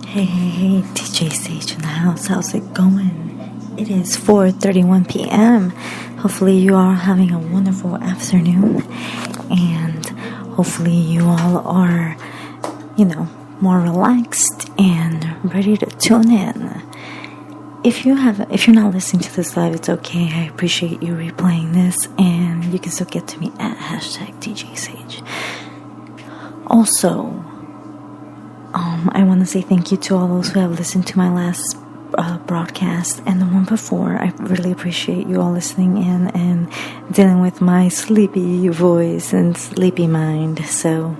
Hey, DJSAGE in the house. How's it going? It is 4:31 p.m. Hopefully you are having a wonderful afternoon, and hopefully you all are, more relaxed and ready to tune in. If you're not listening to this live, it's okay. I appreciate you replaying this, and you can still get to me at #DJSAGE. Also, I want to say thank you to all those who have listened to my last broadcast and the one before. I really appreciate you all listening in and dealing with my sleepy voice and sleepy mind. So,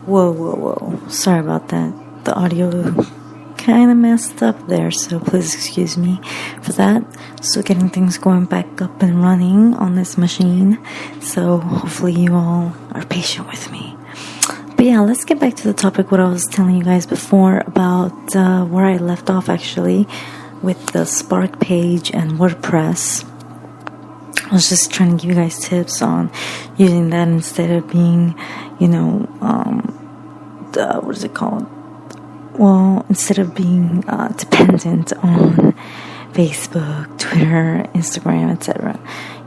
Whoa. Sorry about that. The audio kind of messed up there, so please excuse me for that. So getting things going back up and running on this machine. So hopefully you all are patient with me. But yeah, let's get back to the topic, what I was telling you guys before about where I left off actually with the Spark page and WordPress. I was just trying to give you guys tips on using that instead of being, what is it called? Well, instead of being dependent on Facebook, Twitter, Instagram, etc.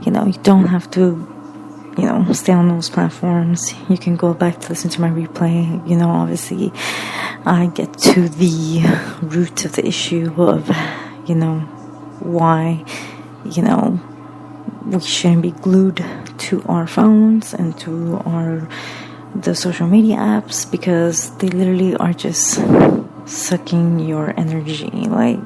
You don't have to, stay on those platforms. You can go back to listen to my replay. Obviously, I get to the root of the issue of, why, we shouldn't be glued to our phones and to the social media apps, because they literally are just sucking your energy. Like,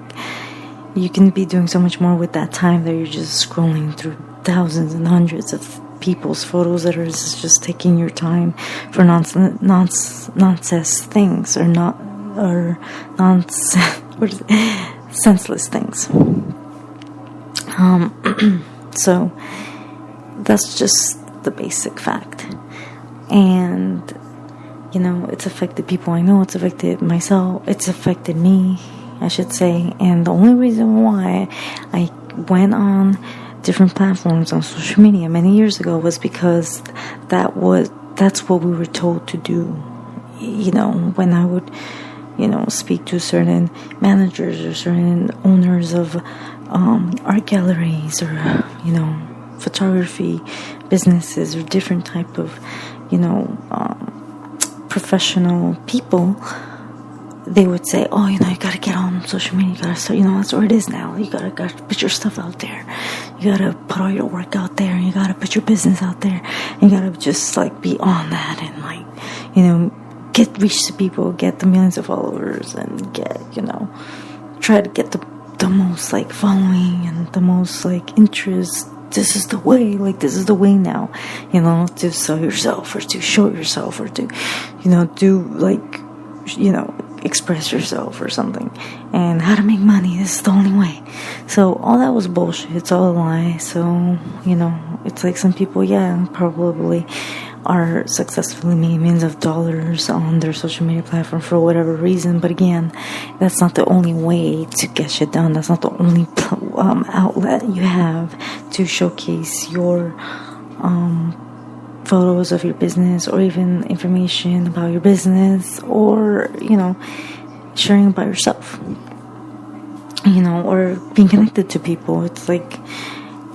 you can be doing so much more with that time that you're just scrolling through thousands and hundreds of people's photos that are just taking your time for nonsense things senseless things. So that's just the basic fact. And, it's affected people I know, it's affected myself, it's affected me, I should say. And the only reason why I went on different platforms on social media many years ago was because that's what we were told to do. When I would, speak to certain managers or certain owners of art galleries or, photography businesses or different type of, professional people, they would say, oh, you gotta get on social media, you gotta start, that's where it is now, you gotta put your stuff out there, you gotta put all your work out there, you gotta put your business out there, you gotta just be on that and reach to people, get the millions of followers, and get, try to get the most following and the most interest. This is the way, this is the way now, to sell yourself or to show yourself or to, express yourself or something, and how to make money. This is the only way. So all that was bullshit. It's all a lie. So, it's some people, probably are successfully making millions of dollars on their social media platform for whatever reason. But again, that's not the only way to get shit done. That's not the only outlet you have to showcase your photos of your business, or even information about your business, or sharing about yourself, or being connected to people. It's I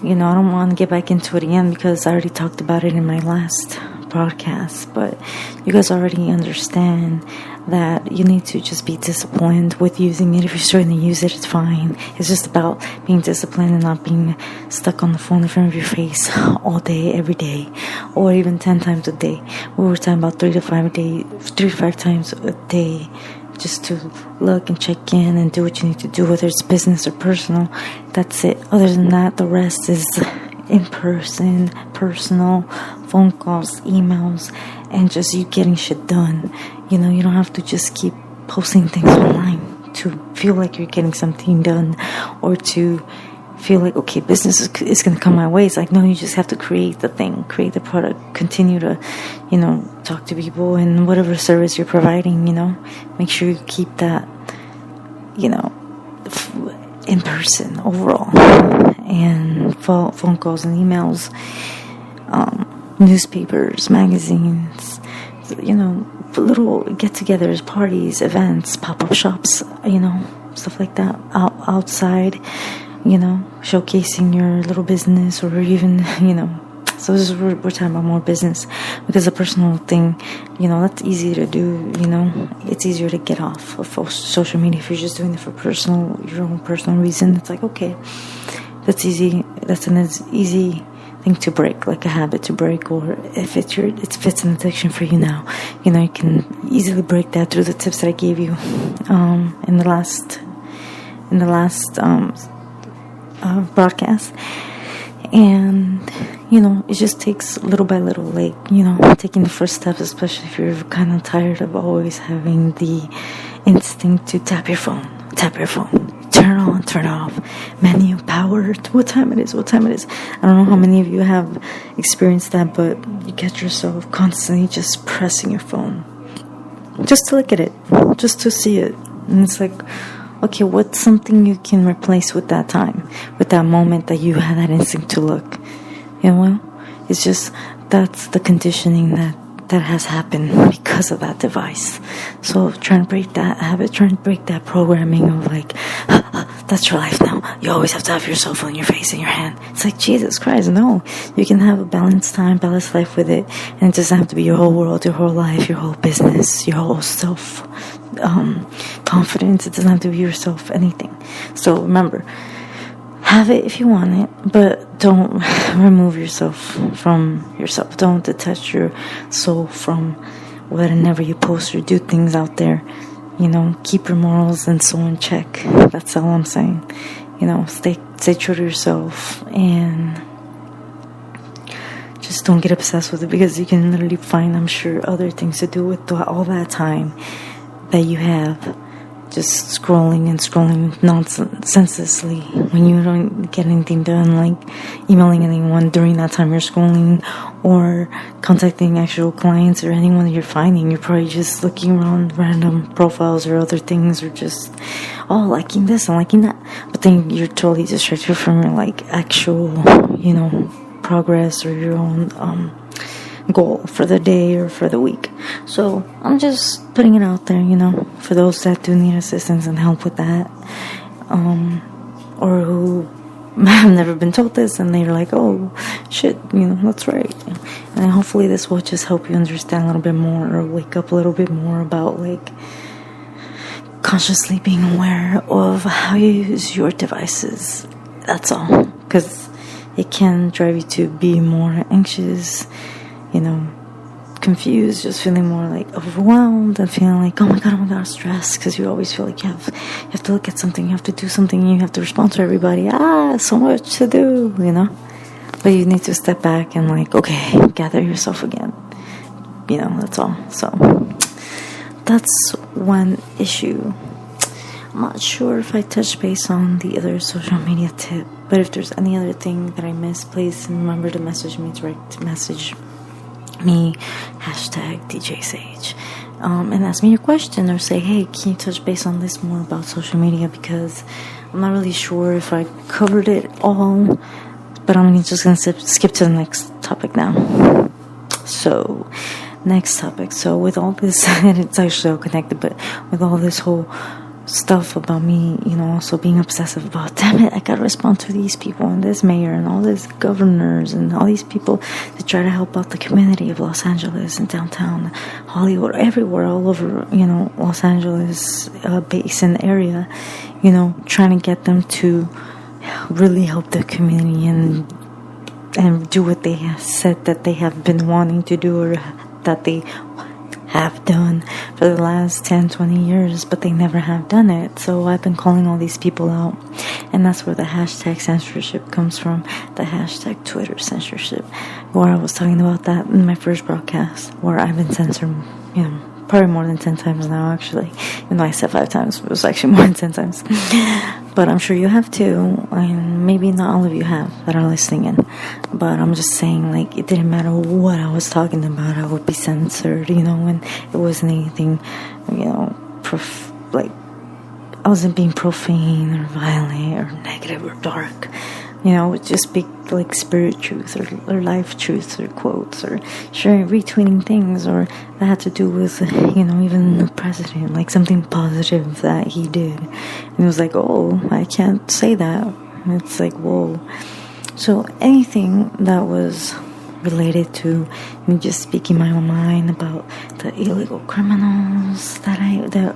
don't want to get back into it again because I already talked about it in my last broadcast, but you guys already understand that you need to just be disciplined with using it. If you're starting to use it, it's fine. It's just about being disciplined and not being stuck on the phone in front of your face all day, every day, or even 10 times a day. We were talking about 3 to 5 times a day, just to look and check in and do what you need to do, whether it's business or personal. That's it. Other than that, the rest is in person, personal, phone calls, emails, and just you getting shit done. You don't have to just keep posting things online to feel like you're getting something done, or to feel like, okay, business is going to come my way. It's no, you just have to create the thing, create the product, continue to, talk to people, and whatever service you're providing, make sure you keep that in person overall, and phone calls and emails, newspapers, magazines, little get-togethers, parties, events, pop-up shops, stuff like that, outside, showcasing your little business, or even, so this is, we're talking about more business, because the personal thing, that's easy to do, it's easier to get off of social media if you're just doing it for your own personal reason. It's like, okay, that's easy, that's an easy thing to break, like a habit to break, or if it's an addiction for you now, you can easily break that through the tips that I gave you in the last broadcast. And it just takes little by little, like, taking the first steps, especially if you're kind of tired of always having the instinct to tap your phone, turn on, turn off, menu, power, what time it is. I don't know how many of you have experienced that, but you get yourself constantly just pressing your phone just to look at it, just to see it. And it's like, okay, what's something you can replace with that time, with that moment that you had that instinct to look? It's just, that's the conditioning that has happened because of that device. So trying to break that habit, trying to break that programming of like, that's your life now. You always have to have your cell phone in your face, in your hand. It's like, Jesus Christ, no. You can have a balanced time, balanced life with it. And it doesn't have to be your whole world, your whole life, your whole business, your whole self confidence. It doesn't have to be yourself, anything. So remember, have it if you want it, but don't remove yourself from yourself. Don't detach your soul from whatever you post or do things out there. Keep your morals and soul in check. That's all I'm saying. Stay true to yourself, and just don't get obsessed with it, because you can literally find, I'm sure, other things to do with all that time that you have just scrolling senselessly when you don't get anything done, like emailing anyone during that time you're scrolling, or contacting actual clients or anyone that you're finding. You're probably just looking around random profiles or other things, or just liking this and liking that, but then you're totally distracted from your actual progress or your own goal for the day or for the week. So I'm just putting it out there, for those that do need assistance and help with that, or who have never been told this and they're like, oh shit, that's right. And hopefully this will just help you understand a little bit more, or wake up a little bit more about consciously being aware of how you use your devices. That's all, because it can drive you to be more anxious, confused, just feeling more overwhelmed, and feeling like, oh my god, stressed, because you always feel like you have to look at something, you have to do something, you have to respond to everybody. So much to do, but you need to step back and okay, gather yourself again. That's all. So that's one issue. I'm not sure if I touched base on the other social media tip, but if there's any other thing that I missed, please remember to message me, direct message me, #DJSAGE, and ask me your question, or say, hey, can you touch base on this more about social media, because I'm not really sure if I covered it all, but I'm just going to skip to the next topic now. So, next topic. So with all this, and it's actually all connected, but with all this whole stuff about me, also being obsessive about, damn it, I gotta respond to these people, and this mayor, and all these governors, and all these people that try to help out the community of Los Angeles and downtown Hollywood, everywhere, all over, Los Angeles basin area, trying to get them to really help the community and do what they have said that they have been wanting to do, or that they have done for the last 10-20 years, but they never have done it. So I've been calling all these people out, and that's where the #censorship comes from, the #Twitter censorship, where I was talking about that in my first broadcast, where I've been censored, probably more than 10 times now, actually. Even though I said 5 times, it was actually more than 10 times. But I'm sure you have too, and maybe not all of you have that are listening in. But I'm just saying, it didn't matter what I was talking about, I would be censored, and it wasn't anything, I wasn't being profane or violent or negative or dark. You know, would just speak like spirit truth or life truths or quotes or sharing, retweeting things or that had to do with, you know, even the president, like something positive that he did. And it was like, oh, I can't say that. And it's like, whoa. So anything that was related to me just speaking my own mind about the illegal criminals that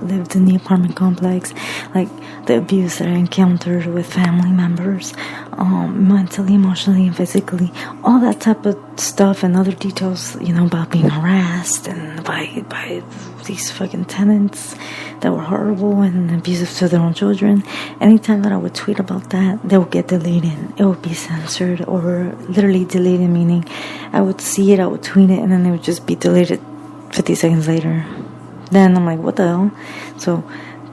lived in the apartment complex, like the abuse that I encountered with family members, mentally, emotionally, and physically, all that type of stuff and other details, you know, about being harassed and by these fucking tenants that were horrible and abusive to their own children. Anytime that I would tweet about that, they would get deleted. It would be censored or literally deleted, meaning I would see it, I would tweet it, and then it would just be deleted 50 seconds later. Then I'm like, what the hell? So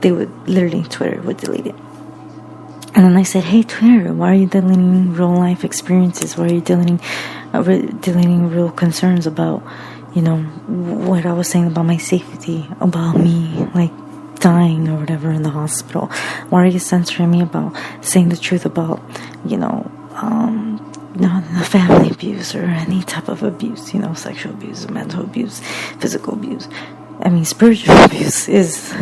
they would literally, Twitter would delete it. And then I said, hey, Twitter, why are you deleting real life experiences? Why are you deleting real concerns about, you know, what I was saying about my safety, about me, like, dying or whatever in the hospital? Why are you censoring me about saying the truth about, you know, the family abuse or any type of abuse, you know, sexual abuse, mental abuse, physical abuse? I mean, spiritual abuse is